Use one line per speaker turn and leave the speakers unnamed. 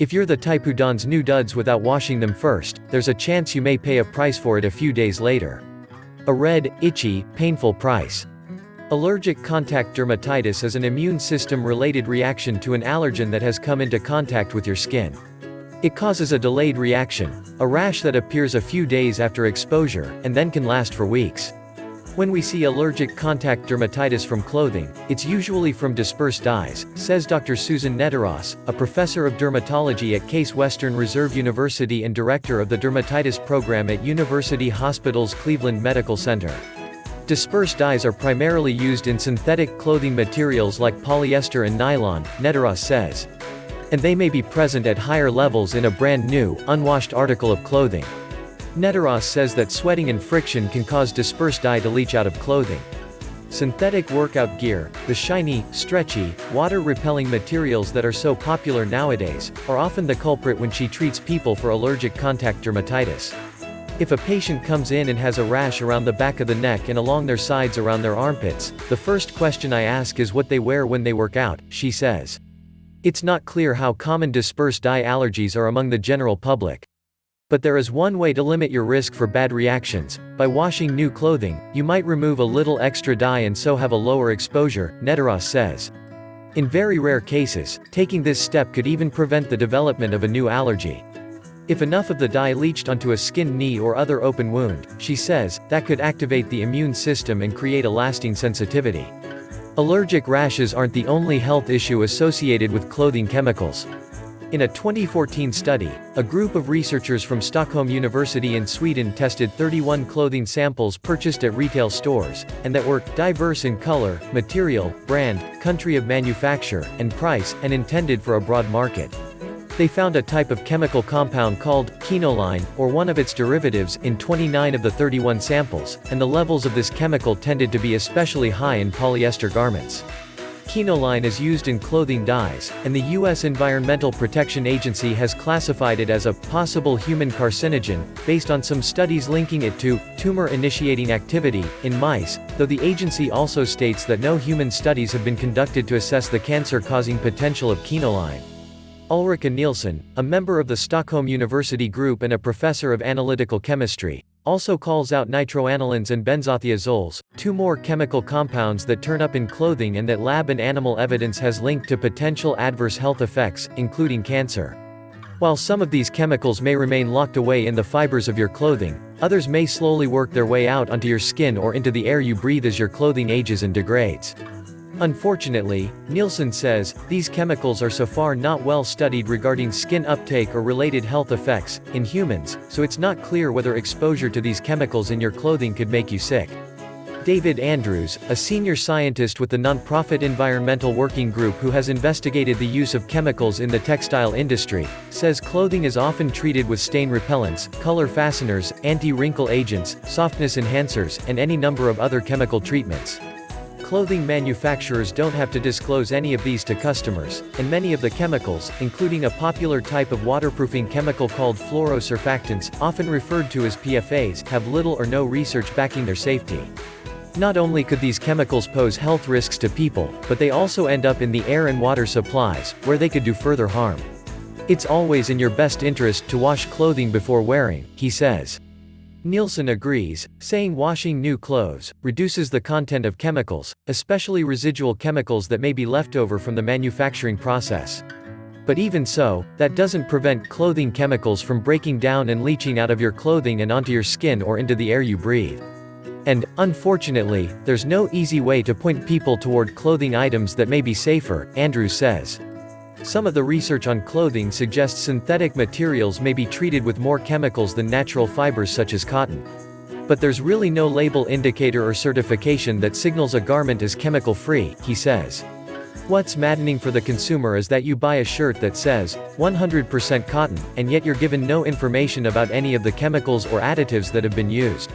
If you're the type who dons new duds without washing them first, there's a chance you may pay a price for it a few days later. A red, itchy, painful price. Allergic contact dermatitis is an immune system-related reaction to an allergen that has come into contact with your skin. It causes a delayed reaction, a rash that appears a few days after exposure, and then can last for weeks. When we see allergic contact dermatitis from clothing, it's usually from dispersed dyes, says Dr. Susan Nedorost, a professor of dermatology at Case Western Reserve University and director of the dermatitis program at University Hospital's Cleveland Medical Center. Disperse dyes are primarily used in synthetic clothing materials like polyester and nylon, Nedorost says. And they may be present at higher levels in a brand new, unwashed article of clothing. Nedorost says that sweating and friction can cause disperse dye to leach out of clothing. Synthetic workout gear, the shiny, stretchy, water-repelling materials that are so popular nowadays, are often the culprit when she treats people for allergic contact dermatitis. If a patient comes in and has a rash around the back of the neck and along their sides around their armpits, the first question I ask is what they wear when they work out, she says. It's not clear how common disperse dye allergies are among the general public. But there is one way to limit your risk for bad reactions. By washing new clothing, you might remove a little extra dye and so have a lower exposure, Nedorost says. In very rare cases, taking this step could even prevent the development of a new allergy. If enough of the dye leached onto a skinned knee or other open wound, she says, that could activate the immune system and create a lasting sensitivity. Allergic rashes aren't the only health issue associated with clothing chemicals. In a 2014 study, a group of researchers from Stockholm University in Sweden tested 31 clothing samples purchased at retail stores, and that were diverse in color, material, brand, country of manufacture, and price, and intended for a broad market. They found a type of chemical compound called quinoline, or one of its derivatives, in 29 of the 31 samples, and the levels of this chemical tended to be especially high in polyester garments. Quinoline is used in clothing dyes, and the U.S. Environmental Protection Agency has classified it as a possible human carcinogen, based on some studies linking it to tumor-initiating activity in mice, though the agency also states that no human studies have been conducted to assess the cancer-causing potential of quinoline. Ulrika Nielsen, a member of the Stockholm University group and a professor of analytical chemistry, also calls out nitroanilines and benzothiazoles, two more chemical compounds that turn up in clothing and that lab and animal evidence has linked to potential adverse health effects, including cancer. While some of these chemicals may remain locked away in the fibers of your clothing, others may slowly work their way out onto your skin or into the air you breathe as your clothing ages and degrades. Unfortunately, Nielsen says, these chemicals are so far not well studied regarding skin uptake or related health effects in humans, so it's not clear whether exposure to these chemicals in your clothing could make you sick. David Andrews, a senior scientist with the nonprofit Environmental Working Group who has investigated the use of chemicals in the textile industry, says clothing is often treated with stain repellents, color fasteners, anti-wrinkle agents, softness enhancers, and any number of other chemical treatments. Clothing manufacturers don't have to disclose any of these to customers, and many of the chemicals, including a popular type of waterproofing chemical called fluorosurfactants, often referred to as PFAs, have little or no research backing their safety. Not only could these chemicals pose health risks to people, but they also end up in the air and water supplies, where they could do further harm. It's always in your best interest to wash clothing before wearing, he says. Nielsen agrees, saying washing new clothes reduces the content of chemicals, especially residual chemicals that may be left over from the manufacturing process. But even so, that doesn't prevent clothing chemicals from breaking down and leaching out of your clothing and onto your skin or into the air you breathe. And, unfortunately, there's no easy way to point people toward clothing items that may be safer, Andrews says. Some of the research on clothing suggests synthetic materials may be treated with more chemicals than natural fibers such as cotton. But there's really no label indicator or certification that signals a garment is chemical-free, he says. What's maddening for the consumer is that you buy a shirt that says 100% cotton, and yet you're given no information about any of the chemicals or additives that have been used.